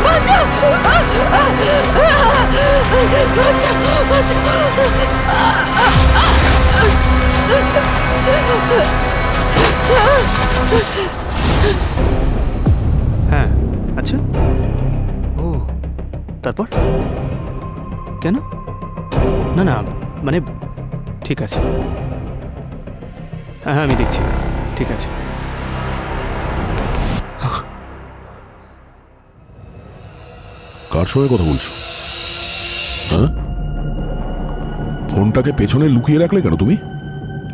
বাঁচাও! বাঁচাও! বাঁচাও! হ্যাঁ, আচ্ছা। ও, তারপর কেন? না না, মানে ঠিক আছে। হ্যাঁ, আমি দেখছি। ঠিক আছে। কার সঙ্গে কথা বলছো? হ্যাঁ, ফোনটাকে পেছনে লুকিয়ে রাখলে কেন তুমি?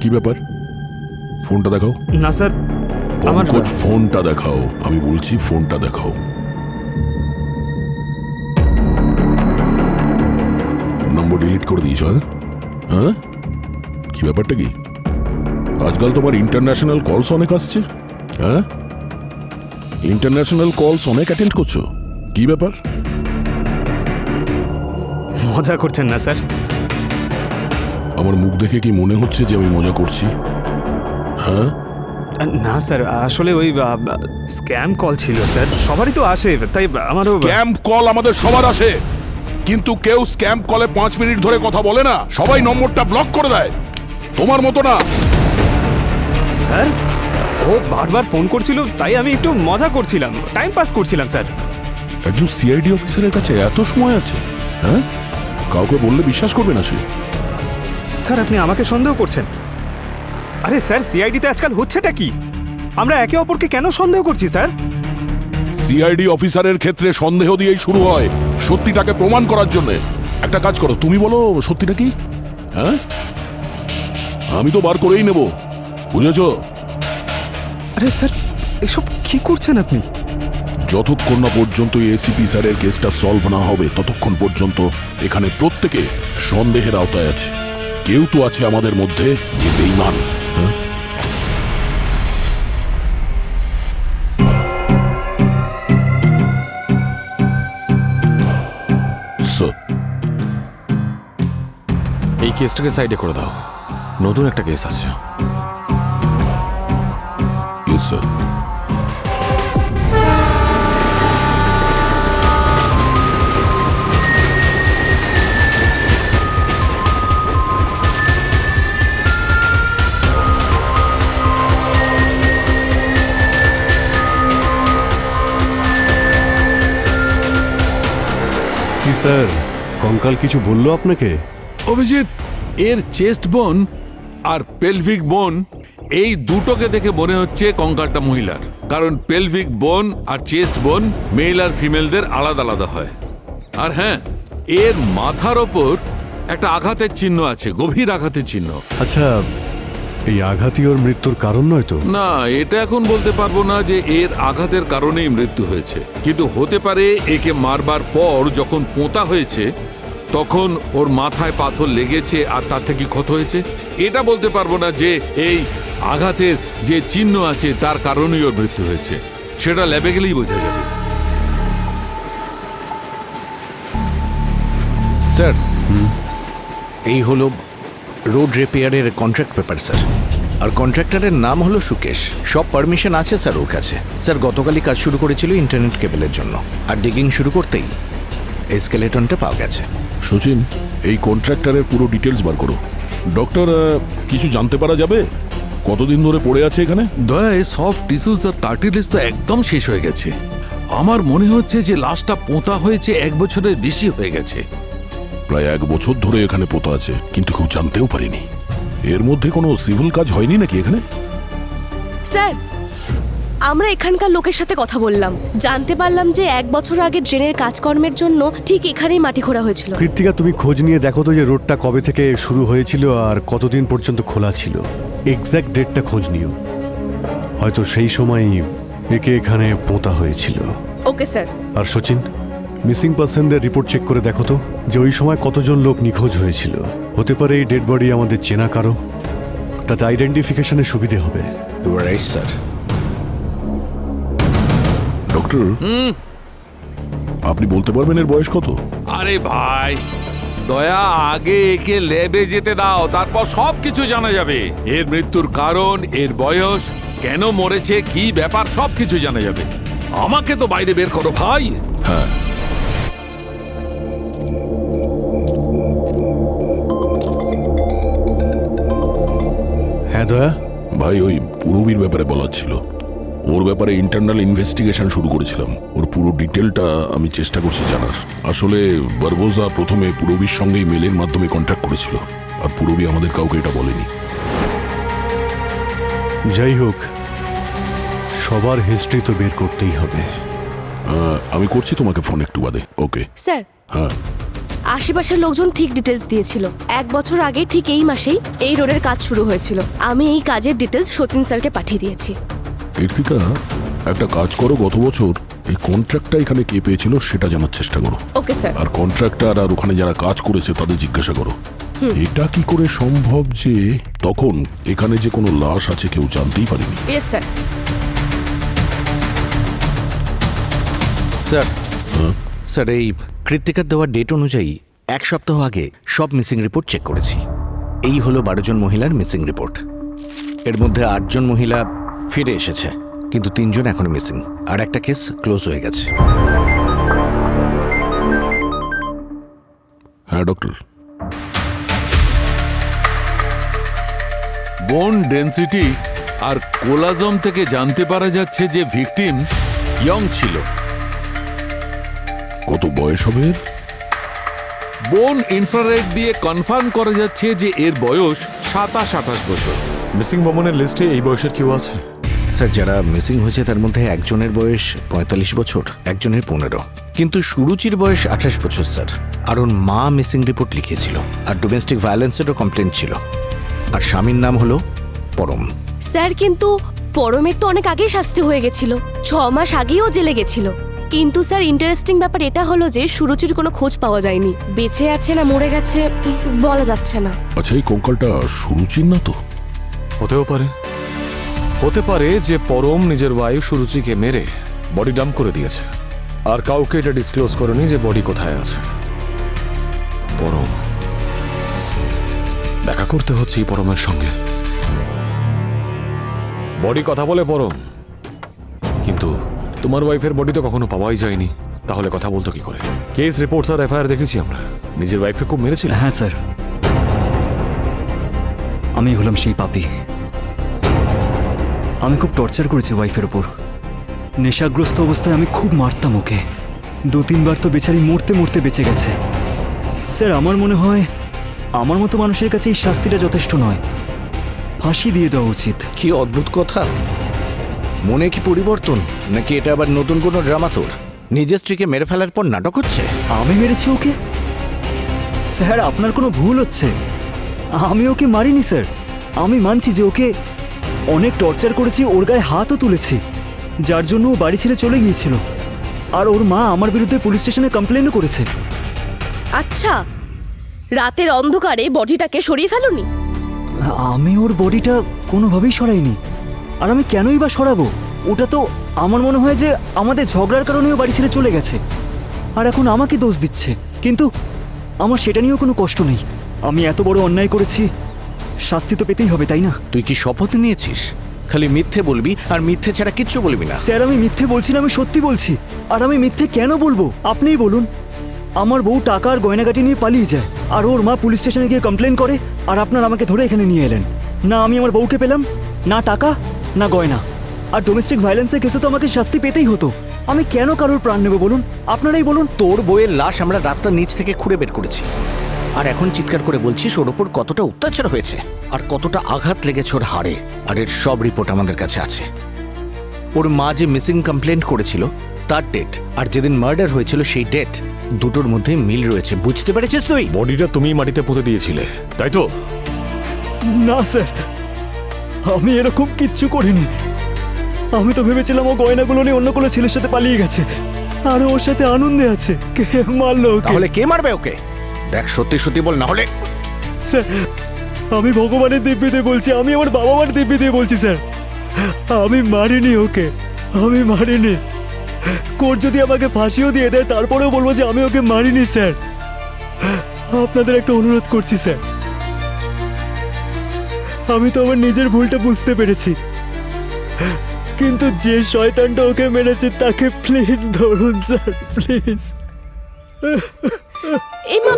কি ব্যাপার? ফোনটা দেখাও। না স্যার, আমার পঙ্কজ, ফোনটা দেখাও। আমি বলছি ফোনটা দেখাও। নম্বর ডিলিট করে দিয়েছ? হ্যাঁ, কি ব্যাপারটা কি? আজকাল তোমার ইন্টারন্যাশনাল কলস অনেক আসছে। হ্যাঁ, ইন্টারন্যাশনাল কলস অনেক অ্যাটেন্ড করছো। কি ব্যাপার? মজা করছেন না স্যার? আমার মুখ দেখে কি মনে হচ্ছে যে আমি মজা করছি? হ্যাঁ, না স্যার, আসলে ওই স্ক্যাম কল ছিল স্যার। সবারই তো আসে, তাই আমারও। স্ক্যাম কল আমাদের সবার আসে, কিন্তু কেউ স্ক্যাম কলে 5 মিনিট ধরে কথা বলে না। সবাই নম্বরটা ব্লক করে দেয়। তোমার মতো না। স্যার, ও বারবার ফোন করছিল, তাই আমি একটু মজা করছিলাম, টাইম পাস করছিলাম স্যার। একজন সিআইডি অফিসারের কাছে এত সময় আছে? হ্যাঁ, কাউকে বললে বিশ্বাস করবে না সে। স্যার, আপনি আমাকে সন্দেহ করছেন? আরে স্যার, সিআইডিতে আজকাল হচ্ছেটা কি? আমরা একে অপরকে কেন সন্দেহ করছি স্যার? সিআইডি অফিসারের ক্ষেত্রে সন্দেহ দিয়েই শুরু হয়, সত্যিটাকে প্রমাণ করার জন্য। একটা কাজ করো, তুমি বলো সত্যিটা কি। হ্যাঁ, আমি তো বার করেই নেব, বুঝেছো? আরে স্যার, এসব কি করছেন আপনি? যতক্ষণ না পর্যন্ত এসিপি স্যারের কেসটা সলভ না হবে, ততক্ষণ পর্যন্ত এখানে প্রত্যেকে সন্দেহের আওতায় আছে। কেউ তো আছে আমাদের মধ্যে যে বেঈমান। হ্যাঁ, এই কেসটাকে সাইডে করে দাও, নতুন একটা কেস আসছে। Yes sir. কি স্যার, কঙ্কাল কিছু বললো আপনাকে? অভিজিৎ, এর চেস্ট বোন আর পেলভিক বোন, এই দুটোকে দেখে মনে হচ্ছে কঙ্কালটা মহিলার। কারণ পেলভিক বোন আর চেস্ট বোন মেল আর ফিমেলদের আলাদা আলাদা হয়। আর হ্যাঁ, এর মাথার ওপর একটা আঘাতের চিহ্ন আছে, গভীর আঘাতের চিহ্ন। আচ্ছা, এই আঘাতই ওর মৃত্যুর কারণ নয় তো? না, এটা এখন বলতে পারবো না যে এর আঘাতের কারণেই মৃত্যু হয়েছে, কিন্তু হতে পারে একে মারবার পর যখন পোঁতা হয়েছে তখন ওর মাথায় পাথর লেগেছে আর তার থেকে ক্ষত হয়েছে। এটা বলতে পারবো না যে এই আঘাতের যে চিহ্ন আছে তার কারণেই ওর মৃত্যু হয়েছে, সেটা ল্যাবে গেলেই বোঝা যাবে। স্যার, এই হলো রোড রিপেয়ারের কন্ট্রাক্ট পেপার স্যার। আর কন্ট্রাক্টরের নাম হলো সুকেশ। সব পারমিশন আছে স্যার ওর কাছে। স্যার, গতকালই কাজ শুরু করেছিল ইন্টারনেট কেবলের জন্য, আর ডিগিং শুরু করতেই এই স্কেলেটনটা পাওয়া গেছে। সচিন, এই কন্ট্রাক্টরের পুরো ডিটেলস বার করো। ডক্টর, কিছু জানতে পারা যাবে কতদিন ধরে পড়ে আছে এখানে? দয়ায় সফট টিস্যুস আর কার্টিলেজ তো একদম শেষ হয়ে গেছে। আমার মনে হচ্ছে যে লাশটা পোঁতা হয়েছে 1 বছরের বেশি হয়ে গেছে। প্রায় 1 বছর ধরে এখানে পোতা আছে, কিন্তু কেউ জানতেও পারিনি। এর মধ্যে কোনো সিভিল কাজ হয়নি নাকি এখানে? স্যার, আমরা এখানকার লোকের সাথে কথা বললাম, জানতে পারলাম যে 1 বছর আগে ড্রেনের কাজকর্মের জন্য ঠিক এখানেই মাটি খোঁড়া হয়েছিল। কৃত্তিকা, তুমি খোঁজ নিয়ে দেখো তো যে রোডটা কবে থেকে শুরু হয়েছিল আর কতদিন পর্যন্ত খোলা ছিল। এক্স্যাক্ট ডেটটা খোঁজ নিও, হয়তো সেই সময়ই একে এখানে পোঁতা হয়েছিল। Okay sir. আর সচিন, মিসিং পার্সনদের রিপোর্ট চেক করে দেখো তো যে ওই সময় কতজন লোক নিখোঁজ হয়েছিল। হতে পারে এই ডেড বডি আমাদের চেনা কারো, তাতে আইডেন্টিফিকেশনের সুবিধে হবে। You are right sir. Doctor, আপনি বলতে পারবেন এর বয়স কত? আরে ভাই, দয়া আগে একে ল্যাবে যেতে দাও, তারপর সব কিছু জানা যাবে। এর মৃত্যুর কারণ, এর বয়স কেন মরেছে, কি ব্যাপার, সবকিছু জানা যাবে। আমাকে তো বাইরে বের করো ভাই। হ্যাঁ, হ্যাঁ দয়া, ভাই ওই পুরবীর ব্যাপারে বলার ছিল। ওর ব্যাপারে ইন্টারনাল ইনভেস্টিগেশন শুরু করেছিলাম। ওর পুরো ডিটেলটা আমি চেষ্টা করছি জানার। আসলে বারবোজা প্রথমে পুরবীর সঙ্গে মেলের মাধ্যমে কন্ট্যাক্ট করেছিল, আর পুরবী আমাদের কাউকে এটা বলেনি। যাই হোক, সবার হিস্ট্রি তো বের করতেই হবে। আমি করছি তোমাকে ফোন একটু বাদে। ওকে। স্যার, হ্যাঁ, আশেপাশের লোকজন ঠিক ডিটেলস দিয়েছিল। 1 বছর আগে ঠিক এই মাসেই এই রোডের কাজ শুরু হয়েছিল। আমি এই কাজের ডিটেলস সচিন স্যারকে পাঠিয়ে দিয়েছি। কীর্তিকা, একটা কাজ করো, গত বছর এই কন্ট্রাক্টটা এখানে কে পেয়েছিল সেটা জানার চেষ্টা করো। ওকে স্যার। আর কন্ট্রাক্টর আর ওখানে যারা কাজ করেছে তাদের জিজ্ঞাসা করো এটা কি করে সম্ভব যে তখন এখানে যে কোনো লাশ আছে কেউ জানতেই পারেনি। Yes sir. স্যার, স্যার এই কৃত্তিকার দেওয়া ডেট অনুযায়ী 1 সপ্তাহ আগে সব মিসিং রিপোর্ট চেক করেছি। এই হলো 12 জন মহিলার মিসিং রিপোর্ট। এর মধ্যে 8 জন মহিলা ফিরে এসেছে, কিন্তু 3 জন এখনো মিসিং, আর একটা কেস ক্লোজ হয়ে গেছে। হ্যাঁ ডক্টর। বোন ডেনসিটি আর কোলাজম থেকে জানতে পারা যাচ্ছে যে ভিকটিম ইয়ং ছিল। কত বয়স হবে এর? বোন ইনফ্রারেড দিয়ে কনফার্ম করা যাচ্ছে যে এর বয়স 27-28 বছর। মিসিং ওম্যানের লিস্টে এই বয়সের কেউ আছে? স্যার, যারা মিসিং হয়েছে তার মধ্যে একজনের বয়স 45 বছর, একজনের 15, কিন্তু সুরুচির বয়স 28 বছর স্যার। আর ওর মা মিসিং রিপোর্ট লিখিয়েছিল, আর ডোমেস্টিক ভায়োলেন্সেরও কমপ্লেন ছিল। আর স্বামীর নাম হলো পরম। স্যার, কিন্তু পরমের তো অনেক আগেই শাস্তি হয়ে গেছিল। 6 মাস আগেও জেলে গেছিল। কিন্তু স্যার, ইন্টারেস্টিং ব্যাপার এটা হলো যে সুরুচির কোনো খোঁজ পাওয়া যায়নি। বেঁচে আছে না মরে গেছে বলা যাচ্ছে না। আচ্ছা, এই কঙ্কালটা সুরুচির না তো? হতেও পারে। হতে পারে যে পরম নিজের ওয়াইফ সুরুচিকে মেরে বডি ডাম্প করে দিয়েছে, আর কাউকে এটা ডিসক্লোজ করেনি যে বডি কোথায় আছে। পরম, দেখা করতে হচ্ছে এই পরমের সঙ্গে। বডি কথা বলে পরম, কিন্তু তোমার ওয়াইফের বডি তো কখনো পাওয়াই যায়নি। তাহলে কথা বলতো কি করে? কেস রিপোর্টস আর এফআইআর দেখেছি আমরা। নিজের ওয়াইফকে খুব মেরেছিল। হ্যাঁ স্যার, আমি হলাম সেই পাপী। আমি খুব টর্চার করেছি ওয়াইফের ওপর। নেশাগ্রস্ত অবস্থায় আমি খুব মারতাম ওকে। 2-3 বার তো বেচারি মরতে মরতে বেঁচে গেছে। স্যার, আমার মনে হয় আমার মতো মানুষের কাছে এই শাস্তিটা যথেষ্ট নয়, ফাঁসি দিয়ে দেওয়া উচিত। কি অদ্ভুত কথা! মনে কি পরিবর্তন, নাকি এটা আবার নতুন কোনো ড্রামা তোর? নিজের স্ত্রীকে মেরে ফেলার পর নাটক হচ্ছে? আমি মেরেছি ওকে? স্যার, আপনার কোনো ভুল হচ্ছে। আমি ওকে মারিনি স্যার। আমি মানছি যে ওকে অনেক টর্চার করেছি, ওর গায়ে হাতও তুলেছি, যার জন্য ও বাড়ি ছেড়ে চলে গিয়েছিল। আর ওর মা আমার বিরুদ্ধে পুলিশ স্টেশনে কমপ্লেনও করেছে। আচ্ছা, রাতের অন্ধকারে বডিটাকে সরিয়ে ফেলুনি? আমি ওর বডিটা কোনোভাবেই সরাইনি। আর আমি কেনই বা সরাবো? ওটা তো আমার মনে হয় যে আমাদের ঝগড়ার কারণেও বাড়ি ছেড়ে চলে গেছে, আর এখন আমাকে দোষ দিচ্ছে। কিন্তু আমার সেটা নিয়েও কোনো কষ্ট নেই। আমি এত বড় অন্যায় করেছি, শাস্তি তো পেতেই হবে, তাই না? তুই কি শপথ নিয়েছিস খালি মিথ্যে বলবি, আর মিথ্যে ছাড়া কিচ্ছু বলবি না? স্যার, আমি মিথ্যে বলছি না, আমি সত্যি বলছি। আর আমি মিথ্যে কেন বলবো আপনিই বলুন। আমার বউ টাকা আর গয়নাগাটি নিয়ে পালিয়ে যায়, আর ওর মা পুলিশ স্টেশনে গিয়ে কমপ্লেন করে, আর আপনারা আমাকে ধরে এখানে নিয়ে এলেন। না আমি আমার বউকে পেলাম, না টাকা, না গয়না। আর ডোমেস্টিক ভায়োলেন্সের কেসে তো আমাকে শাস্তি পেতেই হতো। আমি কেন কারোর প্রাণ নেব বলুন? আপনারাই বলুন। তোর বইয়ের লাশ আমরা রাস্তার নিচ থেকে খুঁড়ে বের করেছি, আর এখন চিৎকার করে বলছিস ওর ওপর কতটা অত্যাচার হয়েছে আর কতটা আঘাত লেগেছে ওর হাড়ে। আর এর সব রিপোর্ট আমাদের কাছে আছে। ওর মা যে মিসিং কমপ্লেন্ট করেছিল তার ডেট আর যেদিন মার্ডার হয়েছিল সেই ডেট, দুটোর মধ্যে মিল রয়েছে। বুঝতে পেরেছিস তুই? বডিটা তুমি মাটিতে পুঁতে দিয়েছিলে, তাই তো? না স্যার, আমি এরকম কিচ্ছু করিনি। আমি তো ভেবেছিলাম ও গয়নাগুলো নিয়ে অন্য কোনো ছেলের সাথে পালিয়ে গেছে, আর ওর সাথে আনন্দে আছে। কে মারলো ওকে? তাহলে কে মারবে ওকে? দেখ, সত্যি সত্যি বল, না হলে। স্যার, আমি ভগবানের দিব্যি দিয়ে বলছি, আমি আমার বাবা মার দিব্যি দিয়ে বলছি স্যার, আমি মারিনি ওকে, আমি মারিনি। কোর্ট যদি আমাকে ফাঁসিও দিয়ে দেয় তারপরেও বলবো যে আমি ওকে মারিনি স্যার। আপনাদের একটা অনুরোধ করছি স্যার, আমি তো আমার নিজের ভুলটা বুঝতে পেরেছি। কিন্তু যে শয়তানটা ওকে মেরেছে তাকে প্লিজ ধরুন স্যার, প্লিজ। এই মা,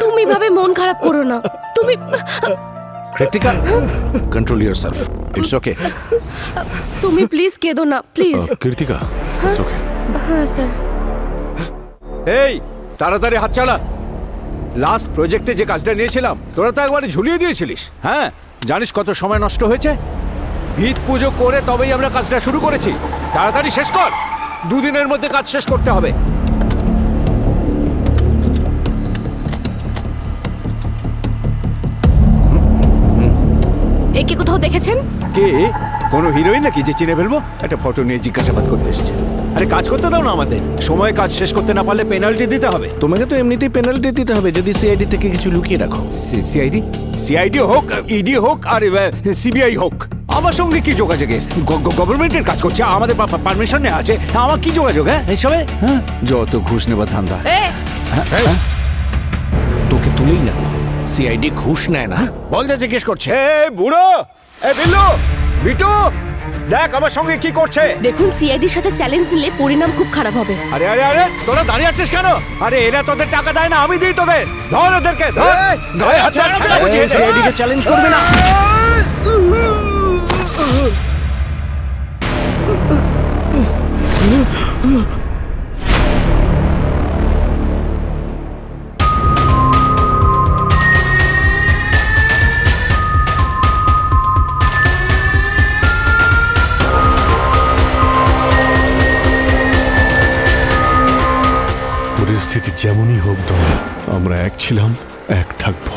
তুমি ভাবে মন খারাপ করো না। তুমি Krittika, control yourself, it's okay. তুমি প্লিজ কেঁদো না, প্লিজ। Krittika, it's okay. হ্যাঁ স্যার। এই তাড়াতাড়ি হাত চালা। লাস্ট প্রজেক্টে যে কাজটা নিয়েছিলাম তোরা তো একবারে ঝুলিয়ে দিয়েছিলিস। হ্যাঁ, জানিস কত সময় নষ্ট হয়েছে? ভিত পুজো করে তবেই আমরা কাজটা শুরু করেছি। তাড়াতাড়ি শেষ কর, 2 দিনের মধ্যে কাজ শেষ করতে হবে। একে কোথাও দেখেছেন? কে? কোনো হিরোইন নাকি যে চিনে ফেলবো? একটা ফটো নিয়ে জিজ্ঞাসাবাদ করতে এসেছে। আরে কাজ করতে দাও না আমাদের। সময় কাজ শেষ করতে না পারলে পেনাল্টি দিতে হবে। তোমাকে তো এমনিতেই পেনাল্টি দিতে হবে যদি সিআইডি থেকে কিছু লুকিয়ে রাখো। সিআইডি? সিআইডি হোক, ইডি হোক, আর সিবিআই হোক, আমার সঙ্গে কি যোগাযোগের? গভর্নমেন্টের কাজ করছে, আমাদের পারমিশন নেওয়া আছে, আমার কি যোগাযোগ? হ্যাঁ এইসবে হ্যাঁ, যত ঘুষ নেবার ধান্দা। তোকে তুলেই না, সিআইডি ঘুষ নেয় না। বল যা জিজ্ঞেস করছে। এ বুড়ো, এ বিল্লু, বিটু, দেখ আমার সঙ্গে কি করছে। দেখুন, সিআইডির সাথে চ্যালেঞ্জ নিলে পরিণাম খুব খারাপ হবে। আরে আরে আরে, তোরা দাঁড়িয়ে আছিস কেন? আরে এরা তোদের টাকা দেয় না, আমি দিই তোদের। ধর ওদেরকে, ধর। গায়ে হাত দিয়ে সিআইডি কে চ্যালেঞ্জ করবে না। পরিস্থিতি যেমনই হোক দল, আমরা এক ছিলাম, এক থাকবো।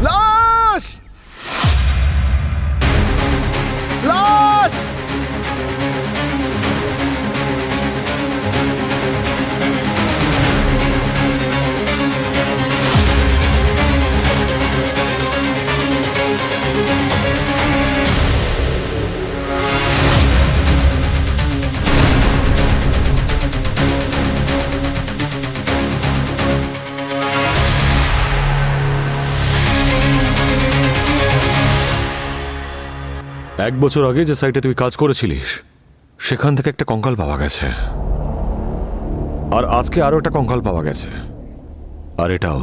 লাশ, লাশ। এক বছর আগে যে সাইটে তুই কাজ করেছিলিস সেখান থেকে একটা কঙ্কাল পাওয়া গেছে, আর আজকে আরো একটা কঙ্কাল পাওয়া গেছে, আর এটাও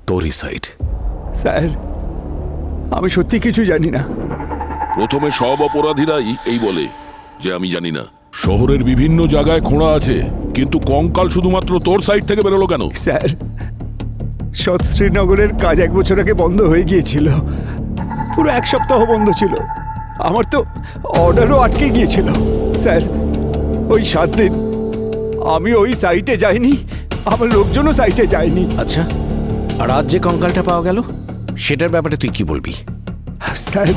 তোরই সাইট। স্যার, আমি সত্যি কিছু জানি না। প্রথমে সব অপরাধীরাই এই বলে যে আমি জানি না। শহরের বিভিন্ন জায়গায় খোঁড়া আছে, কিন্তু কঙ্কাল শুধুমাত্র তোর সাইড থেকে বেরোলো কেন? স্যার, সৎ শ্রীনগরের কাজ 1 বছর আগে বন্ধ হয়ে গিয়েছিল। পুরো 1 সপ্তাহ বন্ধ ছিল। আমার তো অর্ডারও আটকে গিয়েছিল। স্যার, ওই 7 দিন আমি ওই সাইটে যাইনি, আমার লোকজনও সাইটে যায়নি। আচ্ছা, আর আজ যে কঙ্কালটা পাওয়া গেল সেটার ব্যাপারে তুই কি বলবি? স্যার,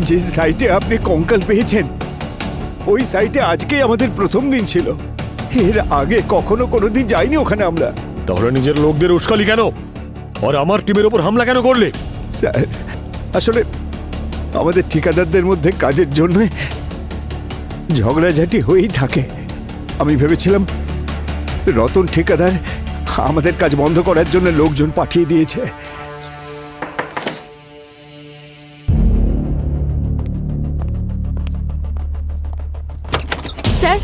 যে সাইটে আপনি কঙ্কাল পেয়েছেন ওই সাইটে আজকেই আমাদের প্রথম দিন ছিল। এর আগে কখনো কোনোদিন যাইনি ওখানে আমরা। তাহলে নিজের লোকদের উস্কালি কেন, আর আমার টিমের উপর হামলা কেন করলে? স্যার, আসলে আমাদের ঠিকাদারদের মধ্যে কাজের জন্য ঝগড়াঝাটি হয়েই থাকে। আমি ভেবেছিলাম রতন ঠিকাদার আমাদের কাজ বন্ধ করার জন্য লোকজন পাঠিয়ে দিয়েছে। স্যার,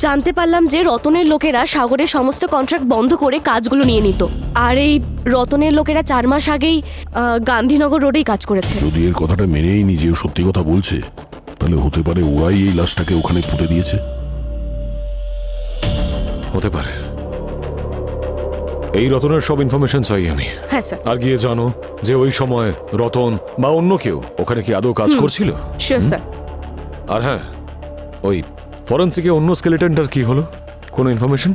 জানতে পারলাম যে রতনের লোকেরা সাগরের সমস্ত কন্ট্রাক্ট বন্ধ করে কাজগুলো নিয়ে নিত, আর এই রতনের লোকেরা 4 মাস আগেই গান্ধীনগর রোডেই কাজ করেছে। যদি এর কথাটা মেনেই নি যে ও সত্যি কথা বলছে, তাহলে হতে পারে ওরাই এই লাশটাকে ওখানে পুঁতে দিয়েছে। হতে পারে, এই রতনের সব ইনফরমেশন চাই আমি। হ্যাঁ স্যার। আর গিয়ে জানো যে ওই সময় রতন বা অন্য কেউ ওখানে কি আদৌ কাজ করছিল। Sure sir. আর হ্যাঁ, ওই ফরেন্সিকে অন্য স্কেলেটনটার কি হলো, কোনো ইনফরমেশন?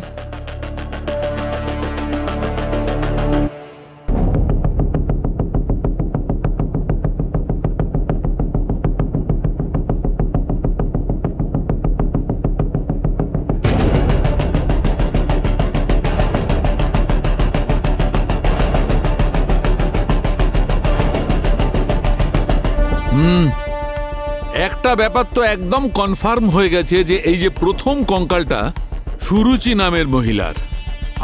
একটা ব্যাপার তো একদম কনফার্ম হয়ে গেছে যে এই যে প্রথম কঙ্কালটা সুরুচি নামের মহিলার,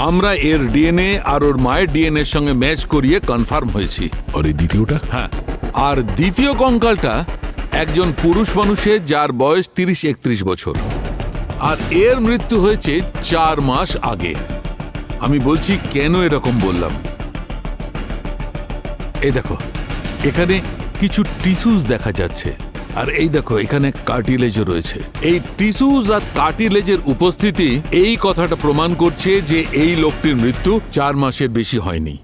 আমরা এর ডিএনএ আর ওর মায়ের ডিএনএ সঙ্গে ম্যাচ করিয়ে কনফার্ম হয়েছি। আর এই দ্বিতীয়টা? হ্যাঁ, আর দ্বিতীয় কঙ্কালটা একজন পুরুষ মানুষের যার বয়স 30-31 বছর, আর এর মৃত্যু হয়েছে 4 মাস আগে। আমি বলছি কেন এরকম বললাম। এই দেখো, এখানে কিছু টিস্যুস দেখা যাচ্ছে, আর এই দেখো এখানে কার্টিলেজও রয়েছে। এই টিস্যুস আর কার্টিলেজের উপস্থিতি এই কথাটা প্রমাণ করছে যে এই লোকটির মৃত্যু 4 মাসের বেশি হয়নি।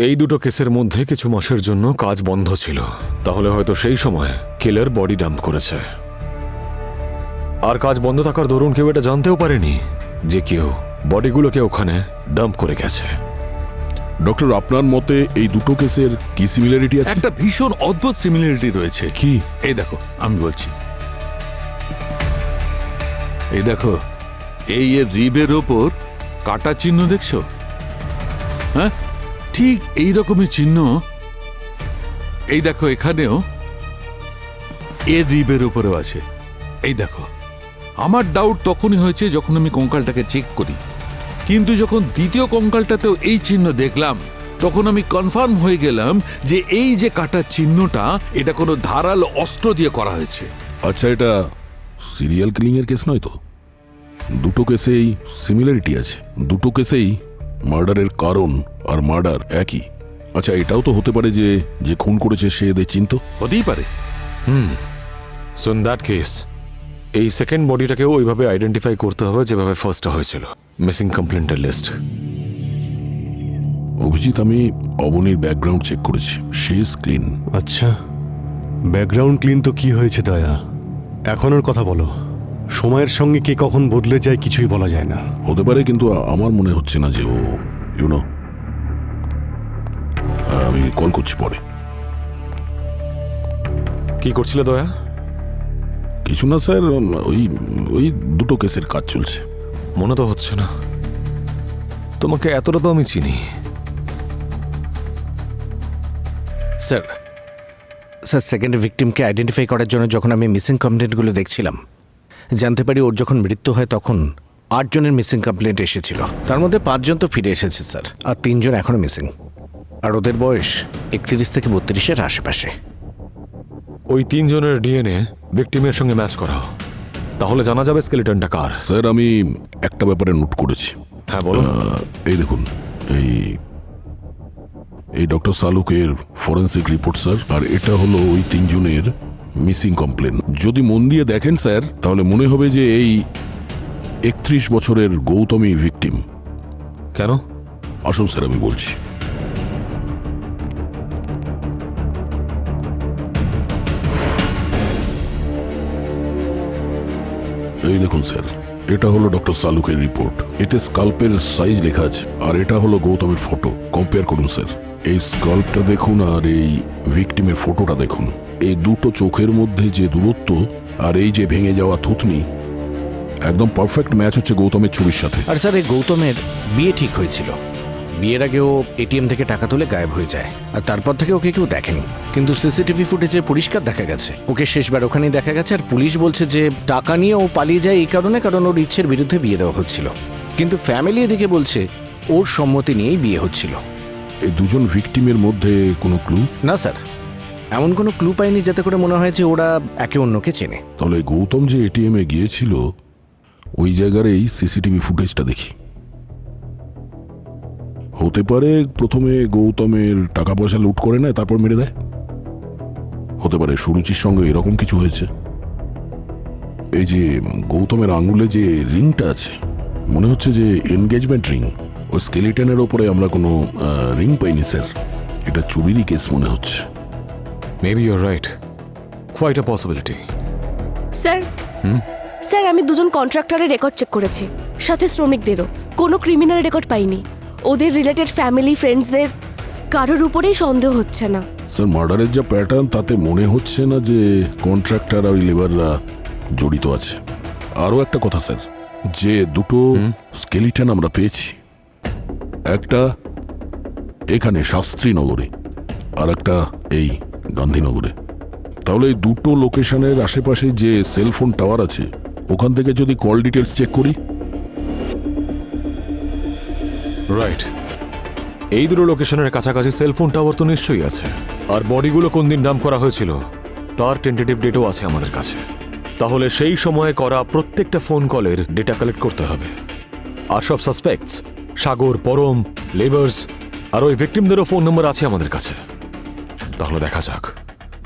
এই দুটো কেসের মধ্যে কিছু মাসের জন্য কাজ বন্ধ ছিল, তাহলে হয়তো সেই সময় কিলার বডি ডাম্প করেছে। আর কাজ বন্ধ থাকার দরুন কেউ এটা জানতেও পারেনি যে কেউ বডিগুলোকে ওখানে ডাম্প করে গেছে। ডক্টর, আপনার মতে এই দুটো কেসের কি সিমিলারিটি আছে? একটা ভীষণ অদ্ভুত সিমিলারিটি রয়েছে। কি? এই দেখো, আমি বলছি, এই দেখো, এই এর রিবের ওপর কাটা চিহ্ন দেখছো? হ্যাঁ, ঠিক এই রকমই চিহ্ন এই দেখো এখানেও এর রিবের উপরেও আছে। এই দেখো, আমার ডাউট তখনই হয়েছে যখন আমি কঙ্কালটাকে চেক করি, কিন্তু যখন দ্বিতীয় কঙ্কালটাতেও এই চিহ্ন দেখলাম তখন আমি কনফার্ম হয়ে গেলাম যে এই যে কাটার চিহ্নটা এটা কোনো ধারালো অস্ত্র দিয়ে করা হয়েছে। আচ্ছা, এটা সিরিয়াল কিলিং এর কেস নয় তো? দুটো কেসেই সিমিলারিটি আছে, দুটো কেসেই মার্ডারের কারণ আর মার্ডার একই। আচ্ছা, এটাও তো হতে পারে যে যে খুন করেছে সে এদের চিনতো। হতেই পারে। সো ইন দ্যাট কেস এই সেকেন্ড বডিটাকেও ওইভাবে আইডেন্টিফাই করতে হবে যেভাবে ফার্স্টটা হয়েছিল। Missing কমপ্লেন্টের list. অভিজিৎ, আমি অবনীর ব্যাকগ্রাউন্ড চেক করেছি, সে ইজ ক্লিন। আচ্ছা, ব্যাকগ্রাউন্ড ক্লিন তো কি হয়েছে দয়া? এখন ওর কথা বলো। সময়ের সঙ্গে কে কখন বদলে যায় কিছুই বলা যায় না। হতে পারে, কিন্তু আমার মনে হচ্ছে না যে ও ইউনো। আমি কল করছি পরে। কি করছিলে দয়া? কিছু না স্যার, ওই ওই দুটো কেসের কাজ চলছে। মনে তো হচ্ছে না, তোমাকে এতটা তো আমি চিনি। স্যার, সেকেন্ড ভিকটিমকে আইডেন্টিফাই করার জন্য যখন আমি মিসিং কমপ্লেন্টগুলো দেখছিলাম, জানতে পারি ওর যখন মৃত্যু হয় তখন 8 জনের মিসিং কমপ্লেন্ট এসেছিল। তার মধ্যে 5 জন তো ফিরে এসেছে স্যার, আর 3 জন এখনো মিসিং। আর ওদের বয়স 31 থেকে 32-এর আশেপাশে। ওই 3 জনের ডিএনএ ভিকটিমের সঙ্গে ম্যাচ করাও, তাহলে জানা যাবে স্কেলেটনটা কার। স্যার, আমি একটা ব্যাপারে নোট করেছি। হ্যাঁ বলো। এই দেখুন, এই ডক্টর সালুকের ফরেন্সিক রিপোর্ট স্যার, আর এটা হলো ওই 3 জনের মিসিং কমপ্লেন। যদি মন দিয়ে দেখেন স্যার, তাহলে মনে হবে যে এই 31 বছরের গৌতমী ভিকটিম। কেন? আসুন স্যার, আমি বলছি। এই দেখুন স্যার, এটা হলো ডক্টর সালুকের রিপোর্ট। এতে স্কাল্পের সাইজ লেখা আছে, আর এটা হলো গৌতমের ফটো। কম্পেয়ার করুন স্যার, এই স্কাল্পটা দেখুন আর এই ভিকটিমের ফটোটা দেখুন। এই দুটো চোখের মধ্যে যে দূরত্ব আর এই যে ভেঙে যাওয়া থুতনি, একদম পারফেক্ট ম্যাচ হচ্ছে গৌতমের ছবির সাথে। আর স্যার, এই গৌতমের বিয়ে ঠিক হয়েছিল। বিয়ের আগে ও এটিএম থেকে টাকা তুলে গায়েব হয়ে যায়, আর তারপর থেকে ওকে কেউ দেখেনি। কিন্তু সিসিটিভি ফুটেজে পরিষ্কার দেখা গেছে ওকে শেষবার ওখানেই দেখা গেছে। আর পুলিশ বলছে যে টাকা নিয়ে ও পালিয়ে যায় এই কারণে, কারণ ওর ইচ্ছের বিরুদ্ধে বিয়ে দেওয়া হচ্ছিল। কিন্তু ফ্যামিলি এদিকে বলছে ওর সম্মতি নিয়েই বিয়ে হচ্ছিল। এই দুজন ভিকটিমের মধ্যে কোনো ক্লু? না স্যার, এমন কোনো ক্লু পাইনি যাতে করে মনে হয় যে ওরা একে অন্যকে চেনে। তাহলে গৌতম যে এটিএমে গিয়েছিল ওই জায়গার এই সিসিটিভি ফুটেজটা দেখি। হতে পারে প্রথমে গৌতমের টাকা পয়সা লুট করে নেয়, তারপর মেরে দেয়। হতে পারে সুরুচির সঙ্গে এরকম কিছু হয়েছে। এই যে গৌতমের আঙুলে যে রিংটা আছে, মনে হচ্ছে যে এনগেজমেন্ট রিং। ওই স্কেলিটনের ওপরে আমরা কোনো রিং পাইনি স্যার। এটা চুরিরই কেস মনে হচ্ছে। Maybe your right, quite a possibility. Sir sir আমি দুজন কন্ট্রাক্টরের রেকর্ড চেক করেছি, সাথে শ্রমিকদেরও। কোনো ক্রিমিনাল রেকর্ড পাইনি। ওদের রিলেটেড ফ্যামিলি ফ্রেন্ডসদের কারোর উপরেই সন্দেহ হচ্ছে না। স্যার মার্ডারের যা প্যাটার্ন তাতে মনে হচ্ছে না যে কন্ট্রাক্টর আর লেবাররা জড়িত আছে। আরও একটা কথা স্যার, যে দুটো স্কেলিটন আমরা পেয়েছি, একটা এখানে শাস্ত্রীনগরে আর একটা এই গান্ধীনগরে। তাহলে এই দুটো লোকেশনের আশেপাশে যে সেলফোন টাওয়ার আছে ওখান থেকে যদি কল ডিটেলস চেক করি। রাইট, এই দুটো লোকেশনের কাছাকাছি সেলফোন টাওয়ার তো নিশ্চয়ই আছে। আর বডিগুলো কোন দিন ডাম্প করা হয়েছিল তার টেন্টেটিভ ডেটও আছে আমাদের কাছে। তাহলে সেই সময়ে করা প্রত্যেকটা ফোন কলের ডেটা কালেক্ট করতে হবে। আর সব সাসপেক্টস, সাগর, পরম, লেবার্স আর ওই ভিকটিমদেরও ফোন নম্বর আছে আমাদের কাছে। তাহলে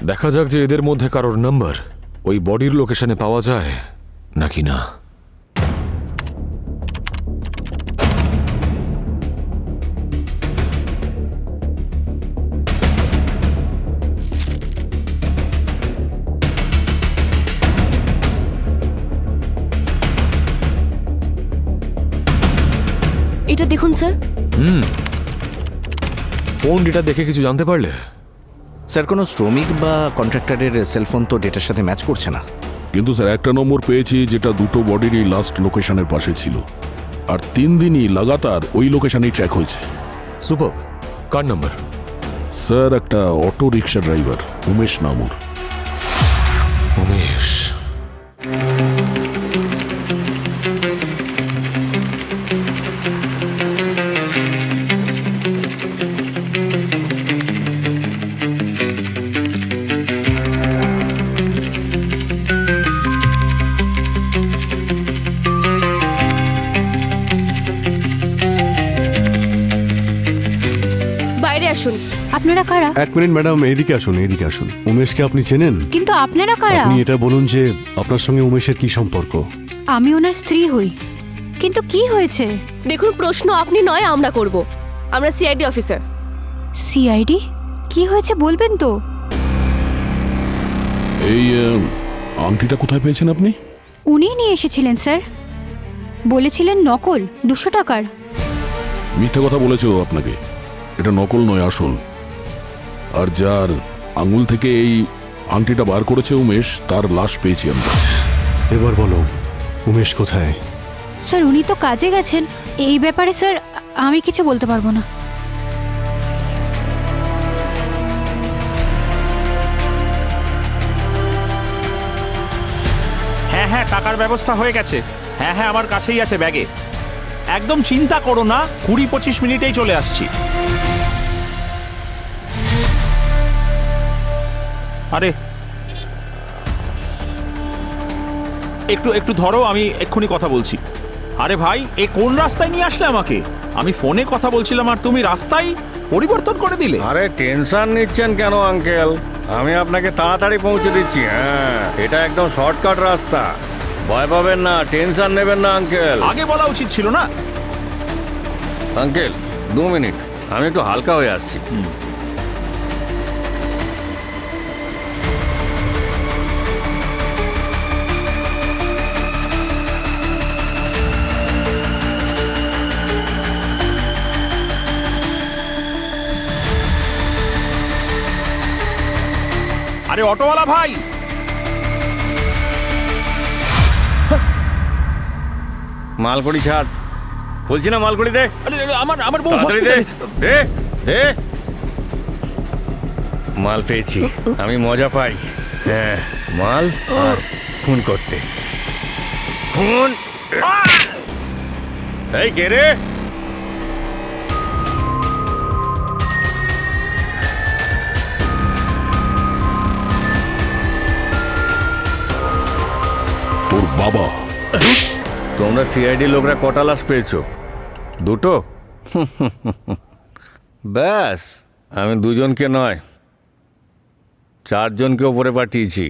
দেখা যাক যে এদের মধ্যে কারোর নাম্বার ওই বডির লোকেশনে পাওয়া যায় নাকি না। এটা দেখুন স্যার। ফোন ডেটা দেখে কিছু জানতে পারলে? স্যার কোনো শ্রমিক বা কন্ট্রাক্টরের সেলফোন তো ডেটার সাথে ম্যাচ করছে না। কিন্তু স্যার একটা নম্বর পেয়েছি যেটা দুটো বডিরই লাস্ট লোকেশনের পাশে ছিল, আর 3 দিনই লাগাতার ওই লোকেশনেই ট্র্যাক হয়েছে। সুপার। কার নাম্বার? স্যার একটা অটো রিক্সা ড্রাইভার উমেশ নামুর। উমেশ। বাইরে আসুন। আপনারা কারা? এক মিনিট ম্যাডাম, এইদিকে আসুন, এইদিকে আসুন। উমেশকে আপনি চেনেন? কিন্তু আপনারা কারা? আপনি এটা বলুন যে আপনার সঙ্গে উমেশের কি সম্পর্ক? আমি ওনার স্ত্রী হই। কিন্তু কি হয়েছে? দেখুন, প্রশ্ন আপনি নয় আমরা করব। আমরা সিআইডি অফিসার। সিআইডি? কি হয়েছে বলবেন তো? এই আংটিটা কোথায় পেয়েছেন আপনি? উনিই নিয়ে এসেছিলেন স্যার। বলেছিলেন নকল, 200 টাকার। মিথ্যে কথা বলেছে ও আপনাকে। এটা নকল নয়, আসল। আর যার আঙুল থেকে এই আংটিটা বার করেছে উমেশ, তার লাশ পেয়েছি আমরা। এবার বলো, উমেশ কোথায়? স্যার উনি তো কাজে গেছেন। এই ব্যাপারে স্যার আমি কিছু বলতে পারবো না। হ্যাঁ হ্যাঁ, টাকার ব্যবস্থা হয়ে গেছে। হ্যাঁ হ্যাঁ, আমার কাছেই আছে ব্যাগে। একদম চিন্তা করো না, 20-25 মিনিটেই চলে আসছি। আরে একটু ধরো, আমি এক্ষুনি কথা বলছি। আরে ভাই, এ কোন রাস্তায় নিয়ে আসলে আমাকে? আমি ফোনে কথা বলছিলাম আর তুমি রাস্তায় পরিবর্তন করে দিলে। আরে টেনশন নিচ্ছেন কেন আঙ্কেল? আমি আপনাকে তাড়াতাড়ি পৌঁছে দিচ্ছি। হ্যাঁ, এটা একদম শর্টকাট রাস্তা। ভয় পাবেন না, টেনশন নেবেন না আঙ্কেল। আগে বলা উচিত ছিল না? আঙ্কেল 2 মিনিট, আমি একটু হালকা হয়ে আসছি। আরে অটোওয়ালা ভাই, মালকড়ি ছাড় বলছি না, মালকড়ি দে। আমার বউ তাড়াতাড়ি দে, হসপিটালে। দে দে। মাল পেয়েছি, আমি মজা পাই। হ্যাঁ, মাল আর খুন করতে। খুন? এই কে রে? তোর বাবা। তোমরা সিআইডি লোকরা কটা লাশ পেয়েছো? 2টো? ব্যাস, আমি 2জনকে নয় 4জনকে ওপরে পাঠিয়েছি।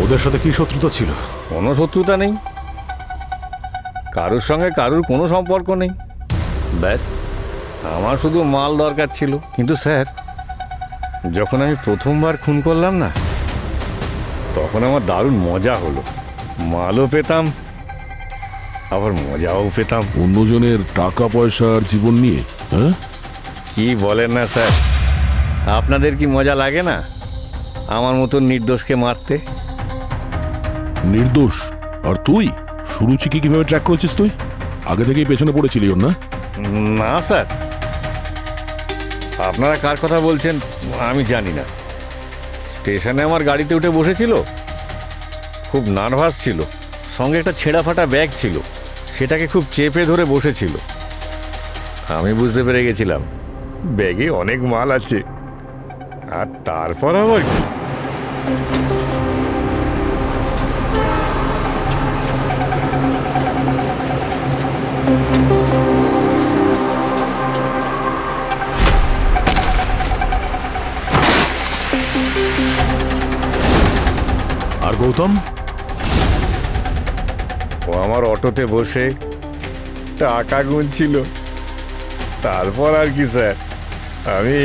ওদের সাথে কি শত্রুতা ছিল? কোনো শত্রুতা নেই, কারুর সঙ্গে কারুর কোনো সম্পর্ক নেই। ব্যাস আমার শুধু মাল দরকার ছিল। কিন্তু স্যার, যখন আমি প্রথমবার খুন করলাম না, তখন আমার দারুণ মজা হলো। মালও পেতাম, আবার মজাও পেতাম। অন্যজনের টাকা পয়সা আর জীবন নিয়ে, হ্যাঁ? কি বলেন না স্যার, আপনাদের কি মজা লাগে না আমার মতন নির্দোষকে মারতে? নির্দোষ? আর তুই সুরুচিকে কিভাবে ট্র্যাক করেছিস? তুই আগে থেকেই পেছনে পড়েছিলি ওর, না? না স্যার, আপনারা কার কথা বলছেন আমি জানি না। স্টেশনে আমার গাড়িতে উঠে বসেছিল, খুব নার্ভাস ছিল, সঙ্গে একটা ছেঁড়া ফাটা ব্যাগ ছিল, সেটাকে খুব চেপে ধরে বসেছিল। আমি বুঝতে পেরে গেছিলাম ব্যাগে অনেক মাল আছে। আর তারপর আবার কি, আর গৌতম? ও আমার অটোতে বসে টাকা গুনছিল। তারপর আর কি স্যার, আমি...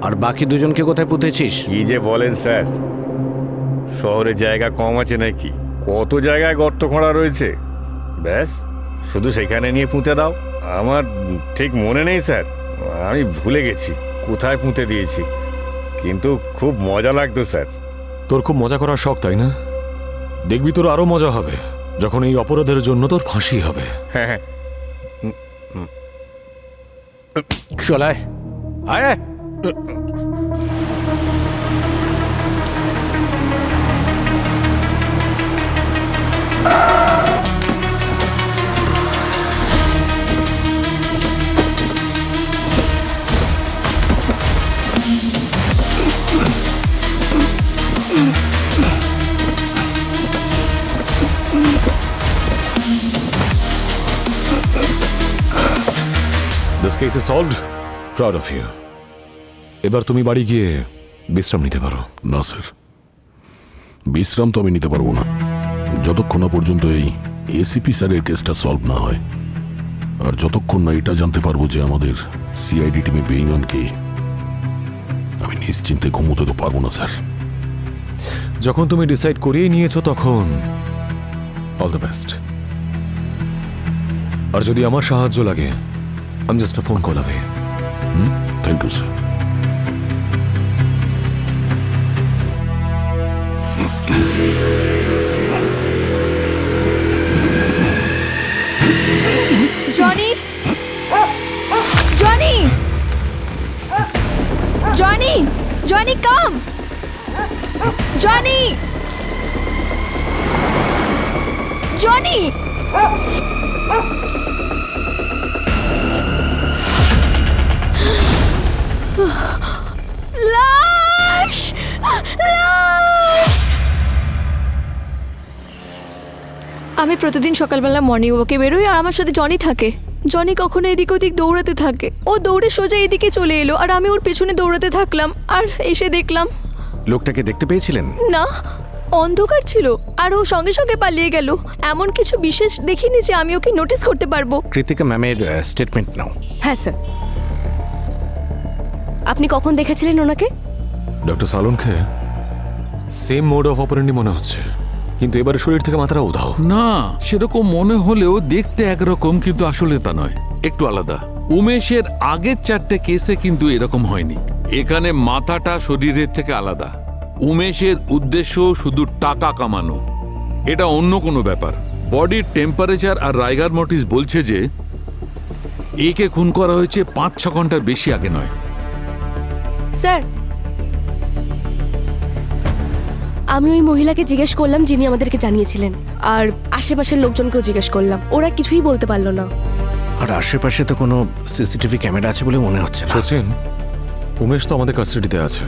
আর বাকি দুজনকে কোথায় পুঁতেছিস? কি যে বলেন স্যার, শহরে জায়গা কম আছে নাকি? কত জায়গায় গর্ত খোঁড়া রয়েছে, ব্যাস শুধু সেখানে নিয়ে পুঁতে দাও। আমার ঠিক মনে নেই স্যার, আমি ভুলে গেছি কোথায় পুঁতে দিয়েছি, কিন্তু খুব মজা লাগতো স্যার। তোর খুব মজা করার শখ, তাই না? দেখবি তোর আরো মজা হবে যখন এই অপরাধের জন্য তোর ফাঁসি হবে। হ্যাঁ হ্যাঁ, চলায় আয় আয়। This case is solved. Proud of you. এবার তুমি বাড়ি গিয়ে বিশ্রাম নিতে পারো। না স্যার, বিশ্রাম তো আমি নিতে পারবো না যতক্ষণ না পর্যন্ত এই এসিপি স্যারের কেসটা সলভ না হয়, আর যতক্ষণ না এটা জানতে পারবো যে আমাদের সিআইডি টিমে বেইমান কে, আমি নিশ্চিন্তে ঘুমোতে তো পারবো না স্যার। যখন তুমি ডিসাইড করিয়ে নিয়েছো তখন অল দ্য বেস্ট। আর যদি আমার সাহায্য লাগে, I'm just a phone call away. Thank you, sir. Johnny! Johnny! Johnny! Johnny, come! Johnny! Johnny! লাশ! লাশ! আমি প্রতিদিন সকালবেলা মর্নিং ওয়াকে বেরোই আর আমার সাথে জনি থাকে। জনি কখনো এদিক ওদিক দৌড়াতে থাকে। ও দৌড়ে সোজা এদিকে চলে এলো আর আমি ওর পেছনে দৌড়াতে থাকলাম, আর এসে দেখলাম। লোকটাকে দেখতে পেয়েছিলেন? না, অন্ধকার ছিল আর ও সঙ্গে সঙ্গে পালিয়ে গেল। এমন কিছু বিশেষ দেখিনি যে আমি ওকে নোটিস করতে পারবো। কৃতিকা ম্যামের স্টেটমেন্ট নাও। হ্যাঁ স্যার। আপনি কখন দেখেছিলেন ওনাকে? ডক্টর সালনকে সেম মোড অফ অপারেন্ডি মনে হচ্ছে, কিন্তু এবারে শরীর থেকে মাথাটা উধাও। না, সেরকম মনে হলেও দেখতে একরকম, কিন্তু আসলে তা নয়, একটু আলাদা। উমেশের আগের 4টে কেসে কিন্তু এরকম হয়নি। এখানে মাথাটা শরীরের থেকে আলাদা। উমেশের উদ্দেশ্য শুধু টাকা কামানো, এটা অন্য কোনো ব্যাপার। বডির টেম্পারেচার আর রাইগার মর্টিস বলছে যে একে খুন করা হয়েছে 5-6 ঘন্টার বেশি আগে নয়। স্যার, আমি ওই মহিলাকে জিজ্ঞেস করলাম যিনি আমাদেরকে জানিয়েছিলেন, আর আশেপাশের লোকজনকেও জিজ্ঞেস করলাম, ওরা কিছুই বলতে পারলো না। আর আশেপাশে তো কোনো সিসিটিভি ক্যামেরা আছে বলে মনে হচ্ছে না। সচিন, উমেশ তো আমাদের কাস্টাডিতে আছে।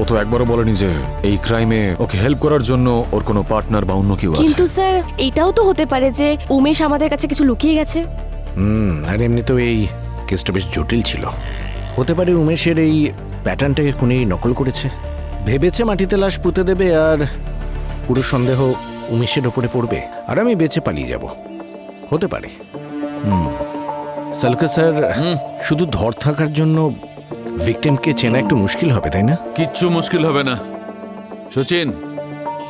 ও তো একবারও বলেনি যে এই ক্রাইমে ওকে হেল্প করার জন্য ওর কোনো পার্টনার বা অন্য কেউ আছে। কিন্তু স্যার, এটাও তো হতে পারে যে উমেশ আমাদের কাছে কিছু লুকিয়ে গেছে। আর এমনিতেও এই কেসটা বেশ জটিল ছিল। হতে পারে উমেশের এই প্যাটার্নটাকে খুনি নকল করেছে, ভেবেছে মাটিতে লাশ পুঁতে দেবে আর পুরো সন্দেহ উমেশের ওপরে পড়বে আর আমি বেঁচে পালিয়ে যাব। হতে পারে। সালকা স্যার, শুধু ধর থাকার জন্য ভিকটিমকে চেনা একটু মুশকিল হবে, তাই না? কিচ্ছু মুশকিল হবে না। সচিন,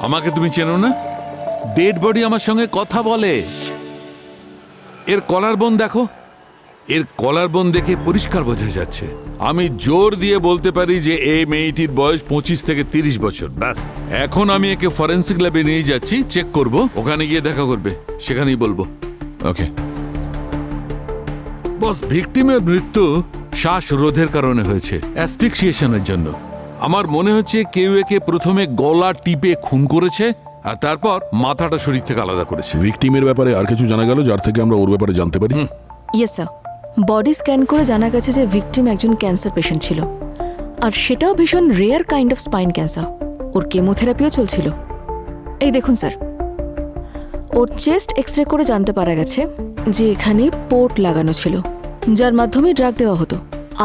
আমাকে তুমি চেনো না? ডেড বডি আমার সঙ্গে কথা বলে। এর কলার বোন দেখো, এর কলার বোন দেখে পরিষ্কার বোঝা যাচ্ছে। আমি জোর দিয়ে বলতে পারি যে এই মেয়েটির বয়স 25 থেকে 30 বছর। ব্যাস, এখন আমি একে ফরেন্সিক ল্যাবে নিয়ে যাচ্ছি, চেক করব, ওখানে গিয়ে দেখা করবে, সেখানেই বলবো। ওকে। বস, ভিকটিমের মৃত্যু শ্বাসরোধের কারণে হয়েছে, অ্যাসফিক্সিয়েশনের জন্য। আমার মনে হচ্ছে কেউ একে প্রথমে গলা টিপে খুন করেছে আর তারপর মাথাটা শরীর থেকে আলাদা করেছে। ভিকটিমের ব্যাপারে আর কিছু জানা গেল যার থেকে আমরা ওর ব্যাপারে জানতে পারি? ইয়েস স্যার, বডি স্ক্যান করে জানা গেছে যে ভিকটিম একজন ক্যান্সার পেশেন্ট ছিল, আর সেটাও ভীষণ rare kind of spine cancer. ওর কেমোথেরাপিও চলছিল। এই দেখুন স্যার, ওর চেস্ট এক্সরে করে জানতে পারা গেছে যে এখানে পোর্ট লাগানো ছিল, যার মাধ্যমে ড্রাগ দেওয়া হতো,